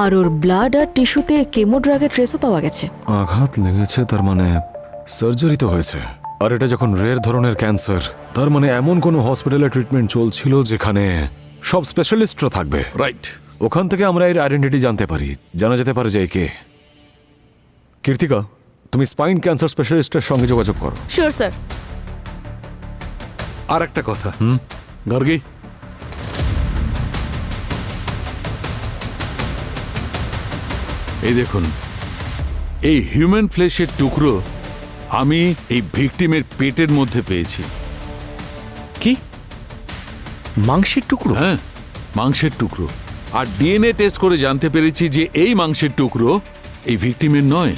আর ওর ব্লাড আর টিস্যুতে কেমো ড্রাগের ট্রেসও পাওয়া গেছে। আঘাত লেগেছে, তার মানে সার্জারি তো হয়েছে। আর এটা যখন রেয়ার ধরনের ক্যান্সার, তার মানে এমন কোনো হসপিটালে ট্রিটমেন্ট চলছিল যেখানে সব স্পেশালিস্টরা থাকবে। রাইট। ওখান থেকে আমরা এর আইডেন্টিটি জানতে পারি, জানা যেতে পারে যে কে। কীর্তিকা, তুমি স্পাইন ক্যান্সার স্পেশালিস্টের সঙ্গে যোগাযোগ করো। Sure sir. আর একটা কথা, গার্গী, এই দেখুন, এই হিউম্যান ফ্লেশের টুকরো আমি এই ভিকটিমের পেটের মধ্যে পেয়েছি। কি? মাংসের টুকরো? হ্যাঁ, মাংসের টুকরো। আর ডিএনএ টেস্ট করে জানতে পেরেছি যে এই মাংসের টুকরো এই ভিকটিমের নয়।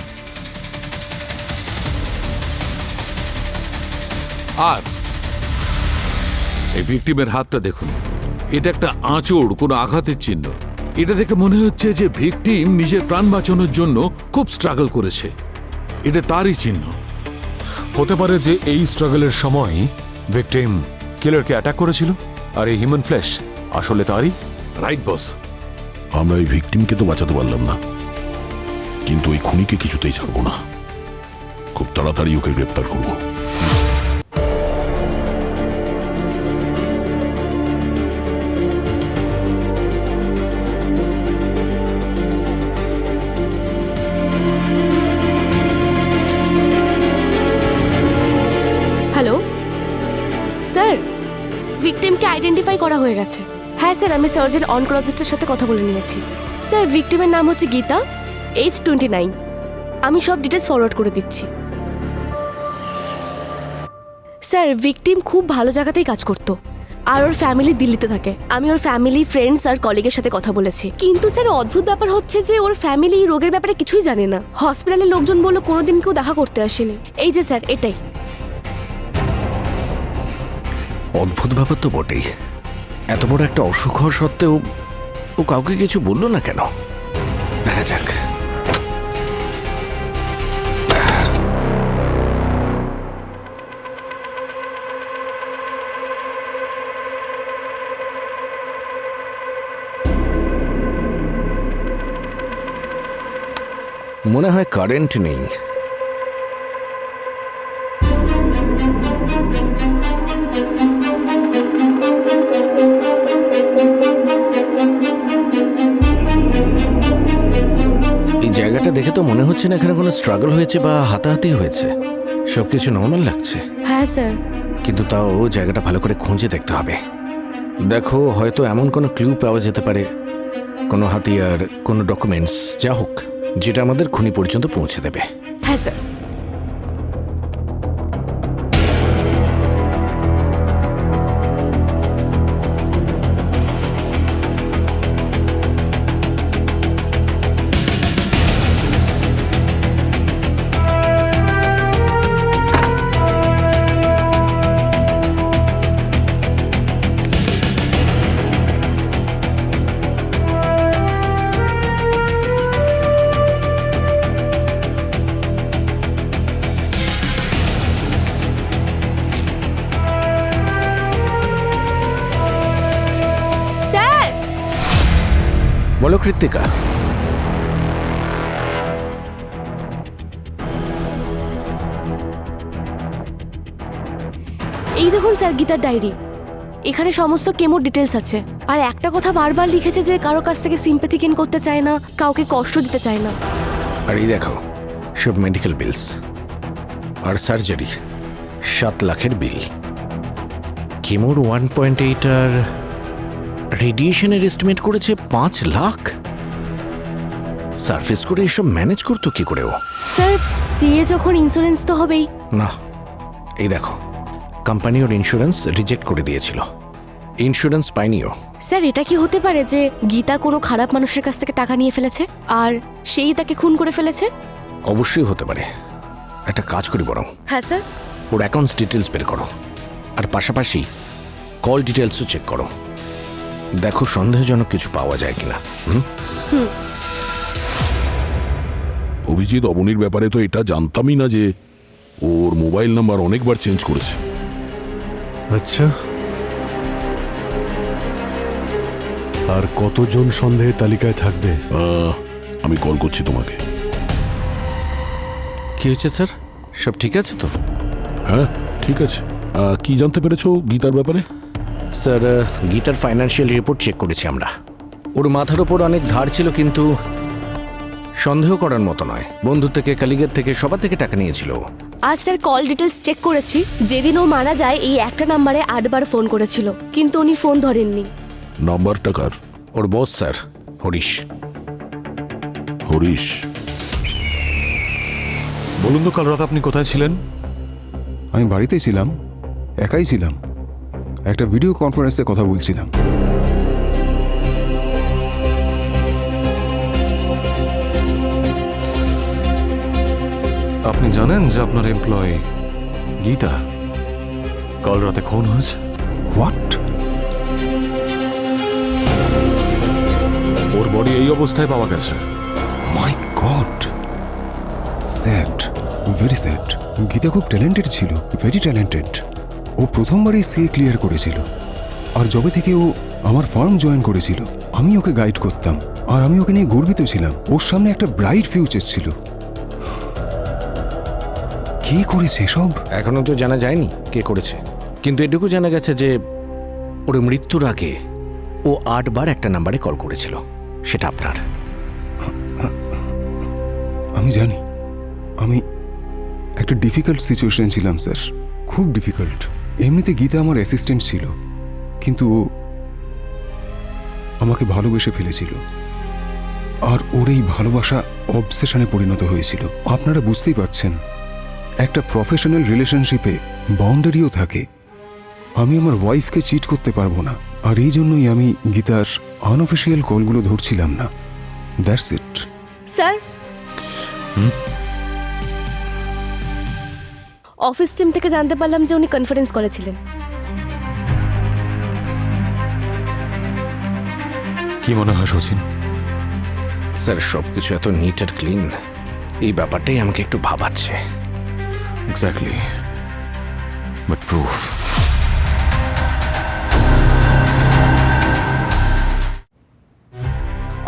আর এই ভিকটিমের হাতটা দেখুন, এটা একটা আঁচড়, কোনো আঘাতের চিহ্ন। এটা দেখে মনে হচ্ছে যে ভিকটিম নিজের প্রাণ বাঁচানোর জন্য খুব স্ট্রাগল করেছে। এটা তারই চিহ্ন। হতে পারে যে এই স্ট্রাগলের সময় ভিকটিম কিলারকে অ্যাটাক করেছিল, আর এই হিউম্যান ফ্লেশ আসলে তারই। রাইট বস। আমরা এই ভিকটিমকে তো বাঁচাতে পারলাম না, কিন্তু ওই খুনিকে কিছুতেই ছাড়বো না। খুব তাড়াতাড়ি ওকে গ্রেপ্তার করব। হ্যালো স্যার, ভিকটিমকে আইডেন্টিফাই করা হয়ে গেছে। হ্যাঁ স্যার, আমি সার্জন অনকোলজিস্টের সাথে কথা বলে নিয়েছি। স্যার, ভিকটিমের নাম হচ্ছে গীতা, এজ 29। আমি সব ডিটেলস ফরওয়ার্ড করে দিচ্ছি। স্যার, ভিকটিম খুব ভালো জায়গাতেই কাজ করত, আর ওর ফ্যামিলি দিল্লিতে থাকে। আমি ওর ফ্যামিলি, ফ্রেন্ডস আর কলিগের সাথে কথা বলেছি। কিন্তু স্যার, অদ্ভুত ব্যাপার হচ্ছে যে ওর ফ্যামিলি রোগের ব্যাপারে কিছুই জানে না। হসপিটালের লোকজন বললো কোনোদিন কেউ দেখা করতে আসেনি। এই যে স্যার, এটাই। অদ্ভুত ব্যাপার তো বটেই। এত বড় একটা অসুখ হওয়া সত্ত্বেও ও কাউকে কিছু বললো না কেন? দেখা যাক। মনে হয় কারেন্ট নেই। এই জায়গাটা দেখে তো মনে হচ্ছে না এখানে কোনো স্ট্রাগল হয়েছে বা হাতাহাতি হয়েছে। সবকিছু নর্মাল লাগছে। হ্যাঁ স্যার। কিন্তু তাও জায়গাটা ভালো করে খুঁজে দেখতে হবে। দেখো, হয়তো এমন কোনো ক্লু পাওয়া যেতে পারে, কোনো হাতিয়ার, কোনো ডকুমেন্টস, যা হোক, যেটা আমাদের খুনি পর্যন্ত পৌঁছে দেবে। হ্যাঁ স্যার। বলো কৃত্তিকা। এই দেখুন স্যার, গীতার ডায়েরি। এখানে সমস্ত কেমোর ডিটেলস আছে। আর একটা কথা বারবার লিখেছে যে কারোর কাছ থেকে সিম্প্যাথি গেইন করতে চায় না, কাউকে কষ্ট দিতে চায় না। আর এই দেখো সব মেডিকেল বিলস আর সার্জারি 7 লাখের বিল। কেমোর 1.8 আর রেডিয়েশনের এস্টিমেট করেছে 5 লাখ। সার্ফেস করে এসব ম্যানেজ করতো কি করে ও? স্যার সিএ যখন ইন্স্যুরেন্স তো হবেই। না, এই দেখো কোম্পানি ওর ইন্স্যুরেন্স রিজেক্ট করে দিয়েছিল, ইন্স্যুরেন্স পাইনিও। স্যার এটা কি হতে পারে যে গীতা কোনো খারাপ মানুষের কাছ থেকে টাকা নিয়ে ফেলেছে আর সেই তাকে খুন করে ফেলেছে? অবশ্যই হতে পারে। একটা কাজ করি বরং, হ্যাঁ স্যার। ওর অ্যাকাউন্টস ডিটেলস বের করো, আর পাশাপাশি কল ডিটেলসও চেক করো, দেখো সন্দেহজনক কিছু পাওয়া যায় কিনা। অভিজিৎ, অবনীর ব্যাপারে তো এটা জানতামই না যে ওর মোবাইল নাম্বার অনেকবার চেঞ্জ করেছে। আচ্ছা, আর কতজন সন্দেহের তালিকায় থাকবে? আমি কল করছি তোমাকে। কি হয়েছে স্যার, সব ঠিক আছে তো? হ্যাঁ ঠিক আছে। কি জানতে পেরেছো গীতার ব্যাপারে? স্যার গীতার ফাইন্যান্সিয়াল রিপোর্ট চেক করেছি আমরা। ওর মাথার ওপর অনেক ধার ছিল, কিন্তু সন্দেহ করার মতো নয়। বন্ধু থেকে, কালিগের থেকে, সবার থেকে টাকা নিয়েছিল। আর স্যার কল ডিটেলস চেক করেছি, যেদিন ও মারা যায় এই একটা নাম্বারে 8 বার ফোন করেছিল, কিন্তু উনি ফোন ধরেননি। নাম্বারটা কার? ওর বস স্যার, হরিশ। হরিশ? বলুন তো কাল রাত আপনি কোথায় ছিলেন? আমি বাড়িতেই ছিলাম, একাই ছিলাম, একটা ভিডিও কনফারেন্সে কথা বলছিলাম। আপনি জানেন যে আপনার এমপ্লয়ি গীতা কাল রাতে খুন হয়েছে? হোয়াট? ওর বডি এই অবস্থায় পাওয়া গেছে। My God, sad, very sad. Geeta খুব ট্যালেন্টেড ছিল, ভেরি ট্যালেন্টেড। ও প্রথমবারই সিএ ক্লিয়ার করেছিল, আর যবে থেকে ও আমার ফার্ম জয়েন করেছিল আমি ওকে গাইড করতাম, আর আমি ওকে নিয়ে গর্বিত ছিলাম। ওর সামনে একটা ব্রাইট ফিউচার ছিল। কে করেছে সব? এখনো তো জানা যায়নি কে করেছে, কিন্তু এটুকু জানা গেছে যে ওর মৃত্যুর আগে ও 8 বার একটা নাম্বারে কল করেছিল, সেটা আপনার। আমি জানি, আমি একটা ডিফিকাল্ট সিচুয়েশন ছিলাম স্যার, খুব ডিফিকাল্ট। এমনিতে গীতা আমার অ্যাসিস্ট্যান্ট ছিল, কিন্তু ও আমাকে ভালোবেসে ফেলেছিল, আর ওর এই ভালোবাসা অবসেশনে পরিণত হয়েছিল। আপনারা বুঝতেই পারছেন, একটা প্রফেশনাল রিলেশনশিপে বাউন্ডারিও থাকে। আমি আমার ওয়াইফকে চিট করতে পারবো না, আর এই জন্যই আমি গীতার আনঅফিসিয়াল কলগুলো ধরছিলাম না। That's it. Sir office team থেকে জানতে পারলাম যে উনি কনফারেন্স করেছিলেন। কি মনে হয় সচিন? স্যার সবকিছু এত নিট আর ক্লিন, এই ব্যাপারটাই আমাকে একটু ভাবাচ্ছে। Exactly, but proof?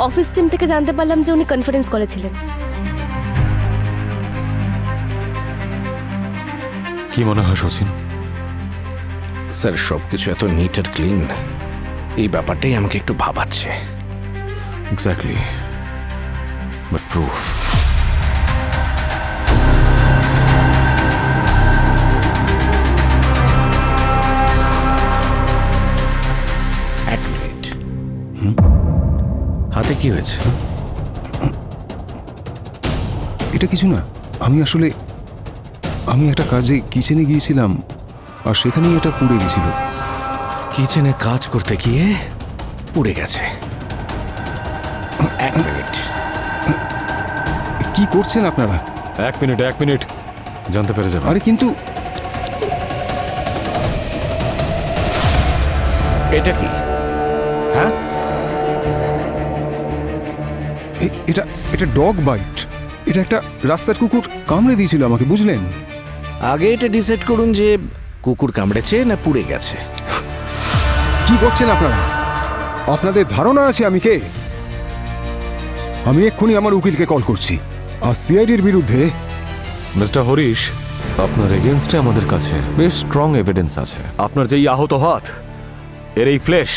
Office team থেকে জানতে পারলাম যে উনি কনফারেন্স করেছিলেন। কি মনে হয় সচিন? স্যার সবকিছু এত নিট আর ক্লিন, এই ব্যাপারটাই আমাকে একটু ভাবাচ্ছে। Exactly, but proof? এক মিনিট, হাতে কি হয়েছে? এটা কিছু না, আমি একটা কাজে কিচেনে গিয়েছিলাম, আর সেখানেই এটা পুড়ে গেছিল। কিচেনে কাজ করতে গিয়ে পুড়ে গেছে? এক মিনিট, কি করছেন আপনারা? এক মিনিট, জানতে পেরে যাবেন। আরে কিন্তু এটা কি? হ্যাঁ, এটা ডগ বাইট। এটা একটা রাস্তার কুকুর কামড়ে দিয়েছিল আমাকে, বুঝলেন? আগে এটা ডিসাইড করুন যে কুকুর কামড়েছে না পুড়ে গেছে। কি করছেন আপনারা? আপনাদের ধারণা আছে আমি কে? আমি এক্ষুনি আমার উকিলকে কল করছি, আর সিআইডির বিরুদ্ধে। মিস্টার হরিশ, আপনার এগেনস্টে আমাদের কাছে বেশ স্ট্রং এভিডেন্স আছে। আপনার যেই আহত হাত, এর এই ফ্লেশ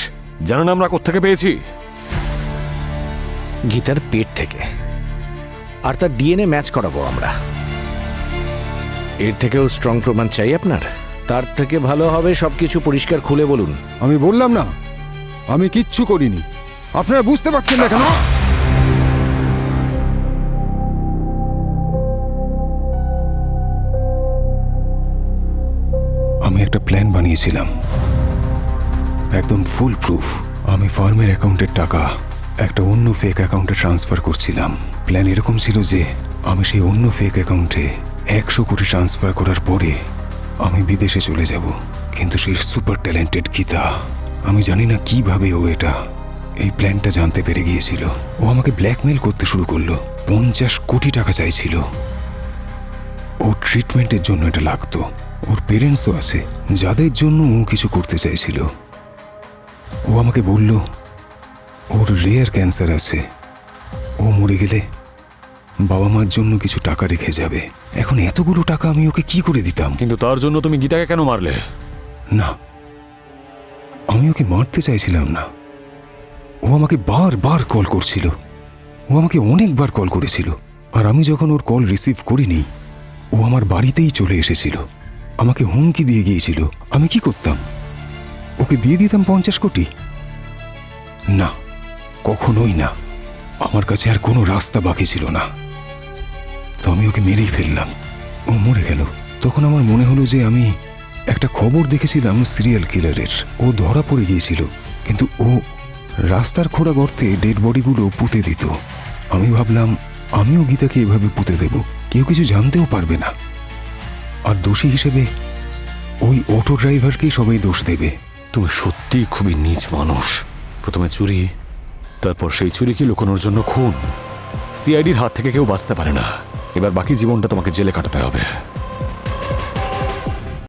জানো না আমরা কোত্থেকে পেয়েছি? গীতার পেট থেকে। আর তার ডিএনএ ম্যাচ করাবো আমরা। এর থেকেও স্ট্রং প্রমাণ চাই আপনার? তার থেকে ভালো হবে সবকিছু পরিষ্কার খুলে বলুন। আমি বললাম না আমি কিচ্ছু করিনি, আপনারা বুঝতে পারছেন না কেন? আমি একটা প্ল্যান বানিয়েছিলাম, একদম ফুল প্রুফ। আমি ফার্মের অ্যাকাউন্টের টাকা একটা অন্য ফেক অ্যাকাউন্টে ট্রান্সফার করছিলাম। প্ল্যান এরকম ছিল যে আমি সেই অন্য ফেক অ্যাকাউন্টে 100 কোটি ট্রান্সফার করার পরে আমি বিদেশে চলে যাব। কিন্তু সেই সুপার ট্যালেন্টেড গীতা, আমি জানি না কিভাবে ও এই প্ল্যানটা জানতে পেরে গিয়েছিল। ও আমাকে ব্ল্যাকমেল করতে শুরু করলো। 50 কোটি টাকা চাইছিল। ওর ট্রিটমেন্টের জন্য এটা লাগতো। ওর পেরেন্টসও আছে যাদের জন্য ও কিছু করতে চাইছিল। ও আমাকে বলল ওর রেয়ার ক্যান্সার আছে, ও মরে গেলে বাবা মার জন্য কিছু টাকা রেখে যাবে। এখন এতগুলো টাকা আমি ওকে কি করে দিতাম? কিন্তু তার জন্য তুমি গীতাকে কেন মারলে? না, আমি ওকে মারতে চাইছিলাম না। ও আমাকে বারবার কল করছিল। ও আমাকে অনেকবার কল করেছিল। আর আমি যখন ওর কল রিসিভ করিনি, ও আমার বাড়িতেই চলে এসেছিল। আমাকে হুমকি দিয়ে গিয়েছিল। আমি কি করতাম? ওকে দিয়ে দিতাম 50 কোটি? না, কখনোই না। আমার কাছে আর কোনো রাস্তা বাকি ছিল না। তো আমি ওকে মেরেই ফেললাম। ও মরে গেল। তখন আমার মনে হলো যে আমি একটা খবর দেখেছিলাম সিরিয়াল কিলারের। ও ধরা পড়ে গিয়েছিল, কিন্তু ও রাস্তার খোঁড়া গর্তে ডেড বডিগুলো পুঁতে দিত। আমি ভাবলাম আমিও গীতাকে এভাবে পুঁতে দেব, কেউ কিছু জানতেও পারবে না। আর দোষী হিসেবে ওই অটো ড্রাইভারকেই সবাই দোষ দেবে। তুমি সত্যিই খুবই নীচ মানুষ। প্রথমে চুরি, তারপর সেই চুরিকে লুকানোর জন্য খুন। সিআইডির হাত থেকে কেউ বাঁচতে পারে না। এবার বাকি জীবনটা তোমাকে জেলে কাটাতে হবে।